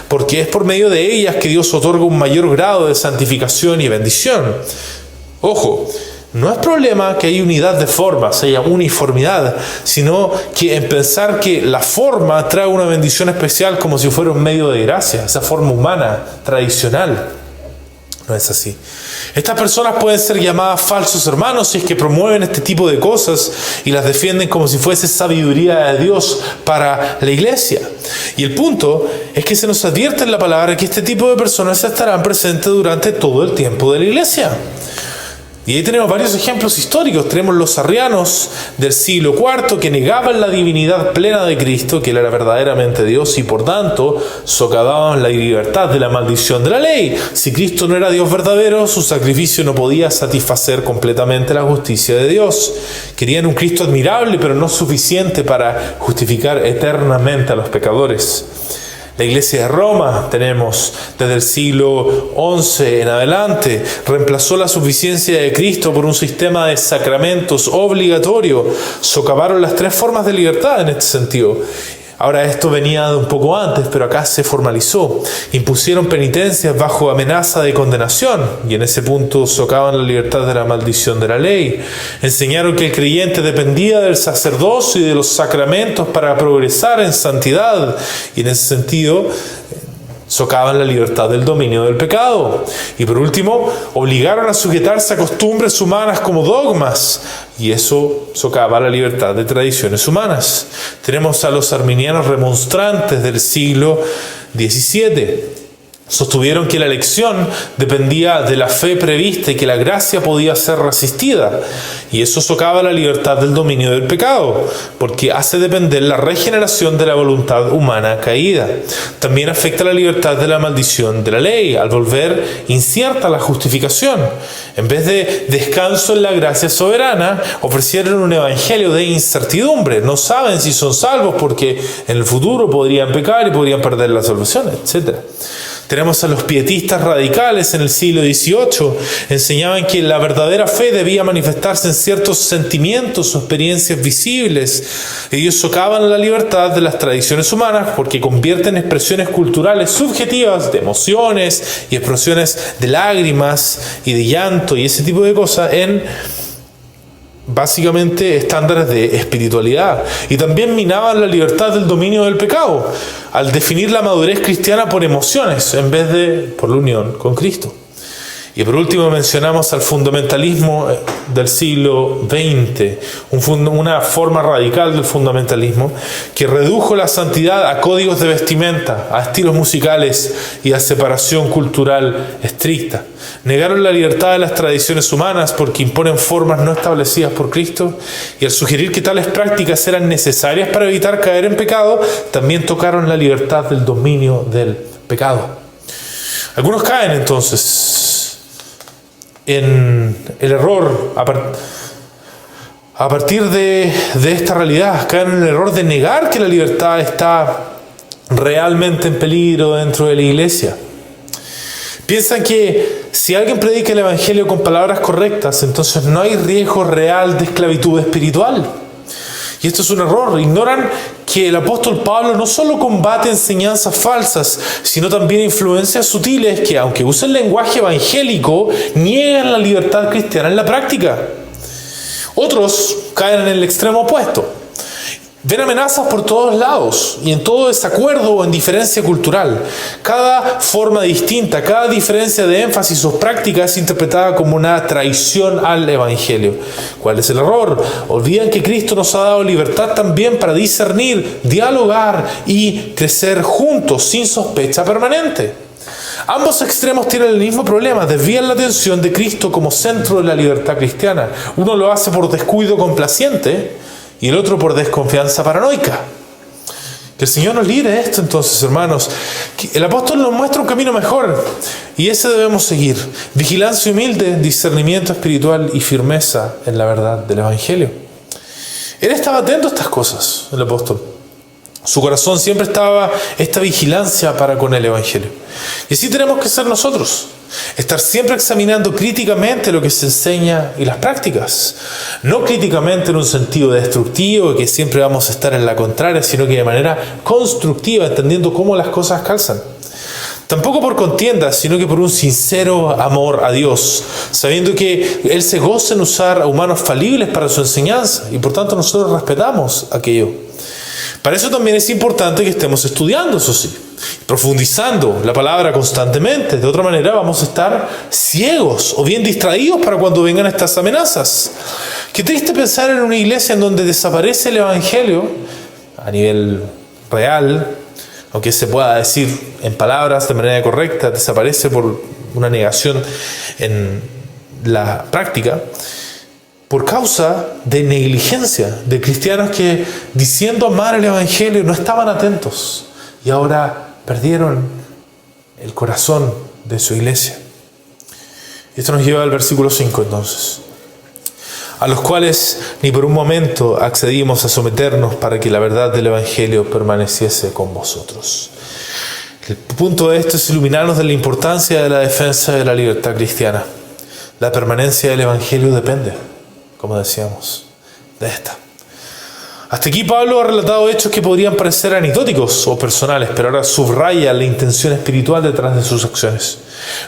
Porque es por medio de ellas que Dios otorga un mayor grado de santificación y bendición. Ojo, no es problema que haya unidad de formas, haya uniformidad, sino que en pensar que la forma trae una bendición especial como si fuera un medio de gracia, esa forma humana, tradicional. No es así. Estas personas pueden ser llamadas falsos hermanos si es que promueven este tipo de cosas y las defienden como si fuese sabiduría de Dios para la iglesia. Y el punto es que se nos advierte en la palabra que este tipo de personas estarán presentes durante todo el tiempo de la iglesia. Y ahí tenemos varios ejemplos históricos. Tenemos los arrianos del siglo IV que negaban la divinidad plena de Cristo, que Él era verdaderamente Dios, y por tanto socavaban la libertad de la maldición de la ley. Si Cristo no era Dios verdadero, su sacrificio no podía satisfacer completamente la justicia de Dios. Querían un Cristo admirable, pero no suficiente para justificar eternamente a los pecadores. La iglesia de Roma, tenemos desde el siglo XI en adelante, reemplazó la suficiencia de Cristo por un sistema de sacramentos obligatorio. Socavaron las tres formas de libertad en este sentido. Ahora, esto venía de un poco antes, pero acá se formalizó. Impusieron penitencias bajo amenaza de condenación, y en ese punto socavan la libertad de la maldición de la ley. Enseñaron que el creyente dependía del sacerdocio y de los sacramentos para progresar en santidad, y en ese sentido socavan la libertad del dominio del pecado. Y por último, obligaron a sujetarse a costumbres humanas como dogmas, y eso socava la libertad de tradiciones humanas. Tenemos a los arminianos remonstrantes del siglo XVII. Sostuvieron que la elección dependía de la fe prevista y que la gracia podía ser resistida. Y eso socava la libertad del dominio del pecado, porque hace depender la regeneración de la voluntad humana caída. También afecta la libertad de la maldición de la ley, al volver incierta la justificación. En vez de descanso en la gracia soberana, ofrecieron un evangelio de incertidumbre. No saben si son salvos porque en el futuro podrían pecar y podrían perder la salvación, etc. Tenemos a los pietistas radicales en el siglo XVIII. Enseñaban que la verdadera fe debía manifestarse en ciertos sentimientos o experiencias visibles. Ellos socavan la libertad de las tradiciones humanas porque convierten expresiones culturales subjetivas de emociones y expresiones de lágrimas y de llanto y ese tipo de cosas en básicamente estándares de espiritualidad. Y también minaban la libertad del dominio del pecado al definir la madurez cristiana por emociones en vez de por la unión con Cristo. Y por último mencionamos al fundamentalismo del siglo XX, una forma radical del fundamentalismo que redujo la santidad a códigos de vestimenta, a estilos musicales y a separación cultural estricta. Negaron la libertad de las tradiciones humanas porque imponen formas no establecidas por Cristo, y al sugerir que tales prácticas eran necesarias para evitar caer en pecado, también tocaron la libertad del dominio del pecado. Algunos caen entonces en el error a partir de esta realidad, caen en el error de negar que la libertad está realmente en peligro dentro de la iglesia. Piensan que si alguien predica el Evangelio con palabras correctas, entonces no hay riesgo real de esclavitud espiritual. Y esto es un error. Ignoran que el apóstol Pablo no solo combate enseñanzas falsas, sino también influencias sutiles que, aunque usen lenguaje evangélico, niegan la libertad cristiana en la práctica. Otros caen en el extremo opuesto. Ven amenazas por todos lados y en todo desacuerdo o en diferencia cultural. Cada forma distinta, cada diferencia de énfasis o práctica es interpretada como una traición al Evangelio. ¿Cuál es el error? Olvidan que Cristo nos ha dado libertad también para discernir, dialogar y crecer juntos sin sospecha permanente. Ambos extremos tienen el mismo problema, desvían la atención de Cristo como centro de la libertad cristiana. Uno lo hace por descuido complaciente y el otro por desconfianza paranoica. Que el Señor nos libre de esto entonces, hermanos. El apóstol nos muestra un camino mejor y ese debemos seguir. Vigilancia humilde, discernimiento espiritual y firmeza en la verdad del Evangelio. Él estaba atento a estas cosas, el apóstol. Su corazón siempre estaba esta vigilancia para con el Evangelio. Y así tenemos que ser nosotros. Estar siempre examinando críticamente lo que se enseña y las prácticas. No críticamente en un sentido destructivo, que siempre vamos a estar en la contraria, sino que de manera constructiva, entendiendo cómo las cosas calzan. Tampoco por contienda, sino que por un sincero amor a Dios, sabiendo que Él se goza en usar a humanos falibles para su enseñanza, y por tanto nosotros respetamos aquello. Para eso también es importante que estemos estudiando, eso sí, profundizando la palabra constantemente. De otra manera vamos a estar ciegos o bien distraídos para cuando vengan estas amenazas. Qué triste pensar en una iglesia en donde desaparece el Evangelio a nivel real, aunque se pueda decir en palabras de manera correcta, desaparece por una negación en la práctica, por causa de negligencia de cristianos que, diciendo amar el Evangelio, no estaban atentos y ahora perdieron el corazón de su iglesia. Esto nos lleva al versículo 5 entonces. A los cuales ni por un momento accedimos a someternos para que la verdad del Evangelio permaneciese con vosotros. El punto de esto es iluminarnos de la importancia de la defensa de la libertad cristiana. La permanencia del Evangelio depende, como decíamos, de esta. Hasta aquí Pablo ha relatado hechos que podrían parecer anecdóticos o personales, pero ahora subraya la intención espiritual detrás de sus acciones.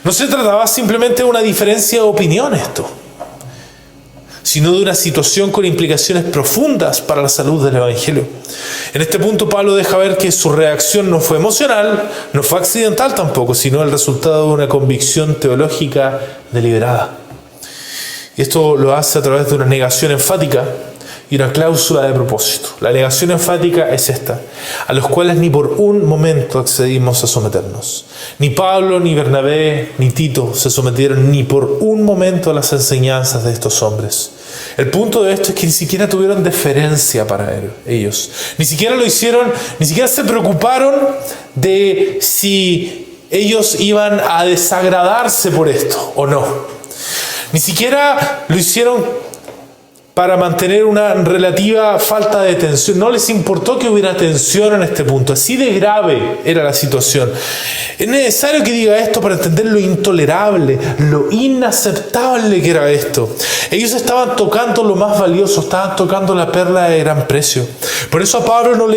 No se trataba simplemente de una diferencia de opinión esto, sino de una situación con implicaciones profundas para la salud del Evangelio. En este punto Pablo deja ver que su reacción no fue emocional, no fue accidental tampoco, sino el resultado de una convicción teológica deliberada. Y esto lo hace a través de una negación enfática y una cláusula de propósito. La negación enfática es esta: a los cuales ni por un momento accedimos a someternos. Ni Pablo, ni Bernabé, ni Tito se sometieron ni por un momento a las enseñanzas de estos hombres. El punto de esto es que ni siquiera tuvieron deferencia para ellos. Ni siquiera lo hicieron, ni siquiera se preocuparon de si ellos iban a desagradarse por esto o no. Ni siquiera lo hicieron para mantener una relativa falta de tensión. No les importó que hubiera tensión en este punto. Así de grave era la situación. Es necesario que diga esto para entender lo intolerable, lo inaceptable que era esto. Ellos estaban tocando lo más valioso, estaban tocando la perla de gran precio. Por eso a Pablo no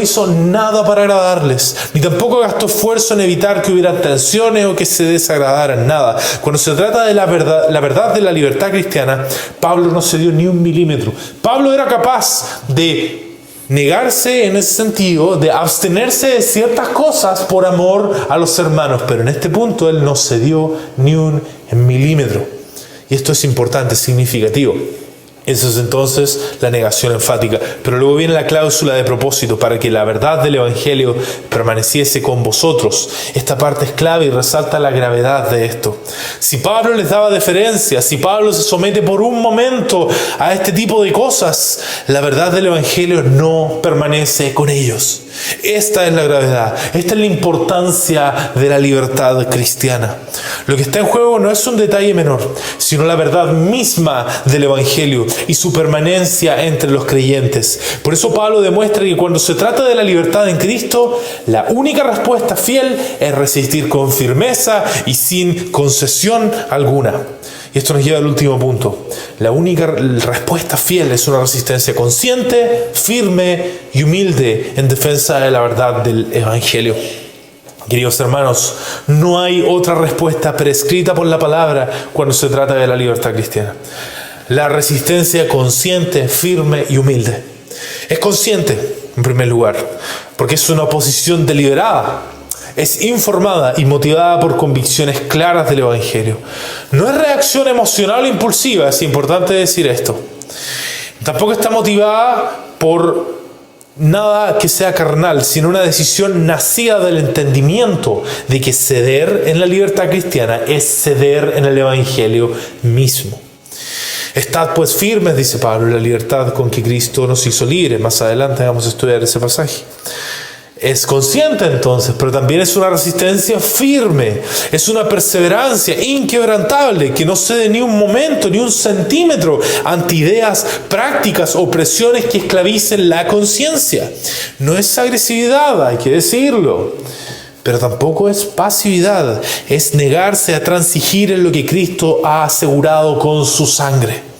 hizo nada para agradarles, ni tampoco gastó esfuerzo en evitar que hubiera tensiones o que se desagradaran, nada. Cuando se trata de la verdad de la libertad cristiana, Pablo no se dio ni un milímetro. Pablo era capaz de Negarse en ese sentido de abstenerse de ciertas cosas por amor a los hermanos. Pero en este punto él no cedió ni un milímetro. Y esto es importante, significativo. Esa es entonces la negación enfática. Pero luego viene la cláusula de propósito para que la verdad del Evangelio permaneciese con vosotros. Esta parte es clave y resalta la gravedad de esto. Si Pablo les daba deferencia, si Pablo se somete por un momento a este tipo de cosas, la verdad del Evangelio no permanece con ellos. Esta es la gravedad, esta es la importancia de la libertad cristiana. Lo que está en juego no es un detalle menor, sino la verdad misma del Evangelio y su permanencia entre los creyentes. Por eso Pablo demuestra que cuando se trata de la libertad en Cristo, la única respuesta fiel es resistir con firmeza y sin concesión alguna. Y esto nos lleva al último punto. La única respuesta fiel es una resistencia consciente, firme y humilde en defensa de la verdad del Evangelio. Queridos hermanos, no hay otra respuesta prescrita por la palabra cuando se trata de la libertad cristiana. La resistencia consciente, firme y humilde. Es consciente, en primer lugar, porque es una oposición deliberada. Es informada y motivada por convicciones claras del Evangelio. No es reacción emocional o impulsiva, es importante decir esto. Tampoco está motivada por nada que sea carnal, sino una decisión nacida del entendimiento de que ceder en la libertad cristiana es ceder en el Evangelio mismo. Estad pues firmes, dice Pablo, en la libertad con que Cristo nos hizo libres. Más adelante vamos a estudiar ese pasaje. Es consciente entonces, pero también es una resistencia firme, es una perseverancia inquebrantable que no cede ni un momento, ni un centímetro ante ideas prácticas o presiones que esclavicen la conciencia. No es agresividad, hay que decirlo, pero tampoco es pasividad, es negarse a transigir en lo que Cristo ha asegurado con su sangre.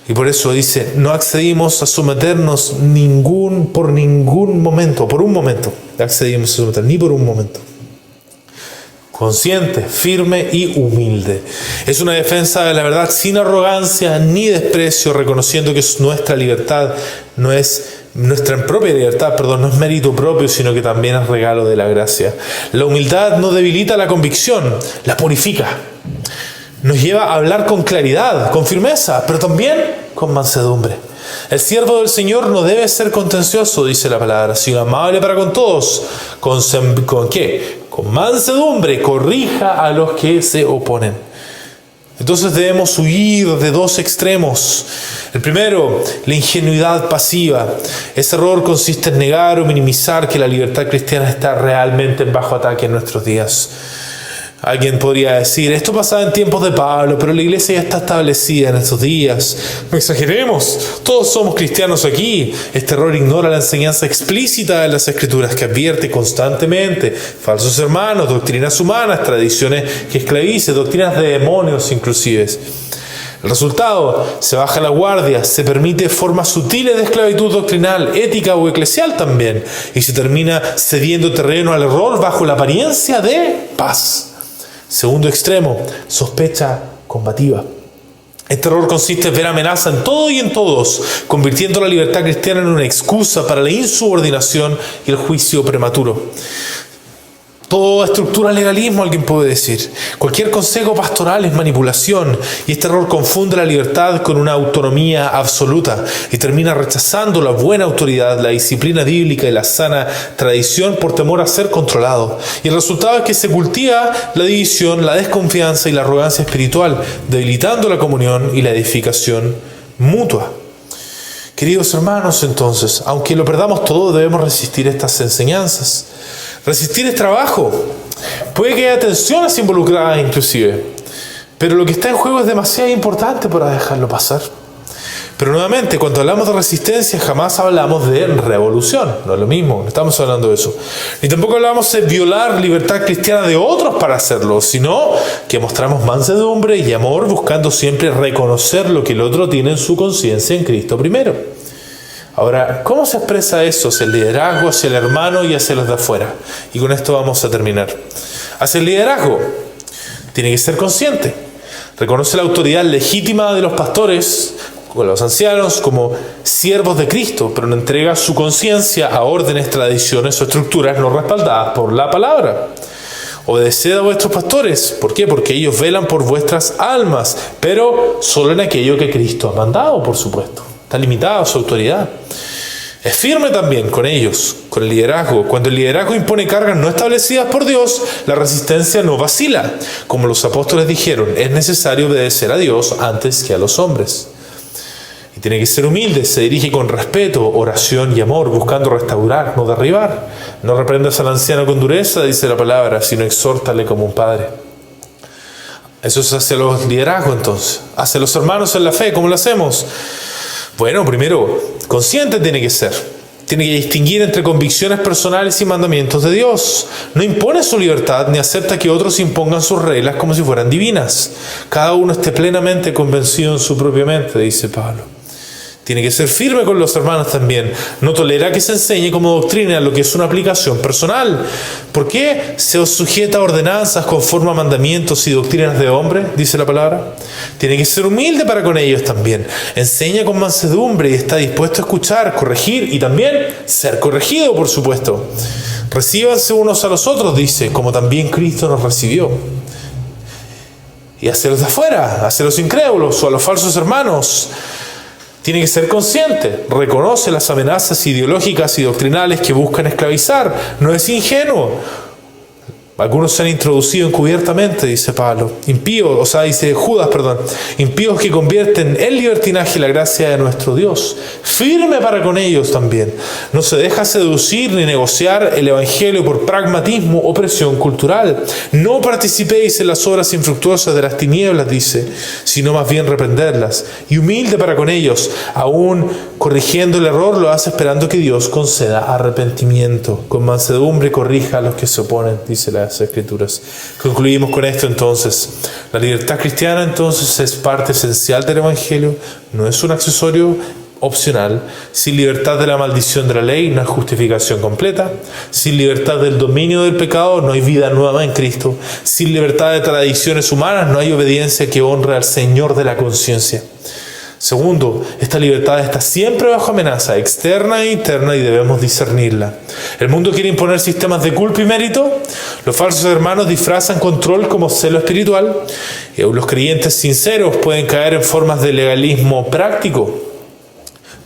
Y por eso dice, no accedimos a someternos por un momento, accedimos a someter, ni por un momento. Consciente, firme y humilde. Es una defensa de la verdad sin arrogancia ni desprecio, reconociendo que nuestra libertad no es nuestra propia libertad, no es mérito propio, sino que también es regalo de la gracia. La humildad no debilita la convicción, la purifica. Nos lleva a hablar con claridad, con firmeza, pero también con mansedumbre. El siervo del Señor no debe ser contencioso, dice la palabra, sino amable para con todos. ¿Con qué? Con mansedumbre, corrija a los que se oponen. Entonces debemos huir de dos extremos. El primero, la ingenuidad pasiva. Ese error consiste en negar o minimizar que la libertad cristiana está realmente bajo ataque en nuestros días. Alguien podría decir, esto pasaba en tiempos de Pablo, pero la iglesia ya está establecida en estos días. No exageremos, todos somos cristianos aquí. Este error ignora la enseñanza explícita de las Escrituras que advierte constantemente falsos hermanos, doctrinas humanas, tradiciones que esclavicen, doctrinas de demonios inclusive. El resultado, se baja la guardia, se permite formas sutiles de esclavitud doctrinal, ética o eclesial también, y se termina cediendo terreno al error bajo la apariencia de paz. Segundo extremo, sospecha combativa. Este error consiste en ver amenaza en todo y en todos, convirtiendo la libertad cristiana en una excusa para la insubordinación y el juicio prematuro. Toda estructura es legalismo, alguien puede decir. Cualquier consejo pastoral es manipulación, y este error confunde la libertad con una autonomía absoluta y termina rechazando la buena autoridad, la disciplina bíblica y la sana tradición por temor a ser controlado. Y el resultado es que se cultiva la división, la desconfianza y la arrogancia espiritual, debilitando la comunión y la edificación mutua. Queridos hermanos, entonces, aunque lo perdamos todo, debemos resistir estas enseñanzas. Resistir es trabajo. Puede que haya tensiones involucradas inclusive, pero lo que está en juego es demasiado importante para dejarlo pasar. Pero nuevamente, cuando hablamos de resistencia, jamás hablamos de revolución. No es lo mismo, no estamos hablando de eso. Ni tampoco hablamos de violar libertad cristiana de otros para hacerlo, sino que mostramos mansedumbre y amor, buscando siempre reconocer lo que el otro tiene en su conciencia en Cristo primero. Ahora, ¿cómo se expresa eso hacia el liderazgo, hacia el hermano y hacia los de afuera? Y con esto vamos a terminar. Hacia el liderazgo, tiene que ser consciente. Reconoce la autoridad legítima de los pastores, con los ancianos como siervos de Cristo, pero no entrega su conciencia a órdenes, tradiciones o estructuras no respaldadas por la palabra. Obedeced a vuestros pastores. ¿Por qué? Porque ellos velan por vuestras almas, pero solo en aquello que Cristo ha mandado, por supuesto. Está limitada su autoridad. Es firme también con ellos, con el liderazgo. Cuando el liderazgo impone cargas no establecidas por Dios, la resistencia no vacila. Como los apóstoles dijeron, es necesario obedecer a Dios antes que a los hombres. Y tiene que ser humilde, se dirige con respeto, oración y amor, buscando restaurar, no derribar. No reprendas al anciano con dureza, dice la palabra, sino exhórtale como un padre. Eso es hacia los liderazgos entonces. Hacia los hermanos en la fe, ¿cómo lo hacemos? Bueno, primero, consciente tiene que ser. Tiene que distinguir entre convicciones personales y mandamientos de Dios. No impone su libertad ni acepta que otros impongan sus reglas como si fueran divinas. Cada uno esté plenamente convencido en su propia mente, dice Pablo. Tiene que ser firme con los hermanos también. No tolera que se enseñe como doctrina lo que es una aplicación personal. ¿Por qué se os sujeta a ordenanzas conforme a mandamientos y doctrinas de hombre? Dice la palabra. Tiene que ser humilde para con ellos también. Enseña con mansedumbre y está dispuesto a escuchar, corregir y también ser corregido, por supuesto. Recíbanse unos a los otros, dice, como también Cristo nos recibió. Y hacia los de afuera, hacia los incrédulos o a los falsos hermanos. Tiene que ser consciente, reconoce las amenazas ideológicas y doctrinales que buscan esclavizar, no es ingenuo. Algunos se han introducido encubiertamente, dice Pablo, dice Judas, impíos que convierten en libertinaje la gracia de nuestro Dios. Firme para con ellos también. No se deja seducir ni negociar el evangelio por pragmatismo o presión cultural. No participéis en las obras infructuosas de las tinieblas, dice, sino más bien reprenderlas. Y humilde para con ellos, aún corrigiendo el error, lo hace esperando que Dios conceda arrepentimiento. Con mansedumbre corrija a los que se oponen, dice las Escrituras. Concluimos con esto entonces. La libertad cristiana entonces es parte esencial del Evangelio, no es un accesorio opcional. Sin libertad de la maldición de la ley no hay justificación completa. Sin libertad del dominio del pecado no hay vida nueva en Cristo. Sin libertad de tradiciones humanas no hay obediencia que honre al Señor de la conciencia. Segundo, esta libertad está siempre bajo amenaza externa e interna y debemos discernirla. El mundo quiere imponer sistemas de culpa y mérito. Los falsos hermanos disfrazan control como celo espiritual. Y los creyentes sinceros pueden caer en formas de legalismo práctico.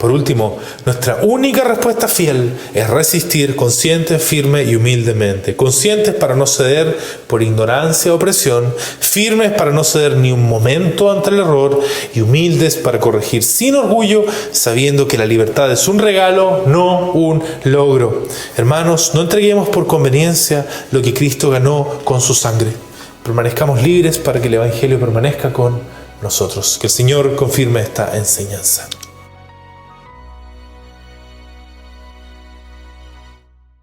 Por último, nuestra única respuesta fiel es resistir consciente, firme y humildemente. Conscientes para no ceder por ignorancia o presión, firmes para no ceder ni un momento ante el error y humildes para corregir sin orgullo, sabiendo que la libertad es un regalo, no un logro. Hermanos, no entreguemos por conveniencia lo que Cristo ganó con su sangre. Permanezcamos libres para que el Evangelio permanezca con nosotros. Que el Señor confirme esta enseñanza.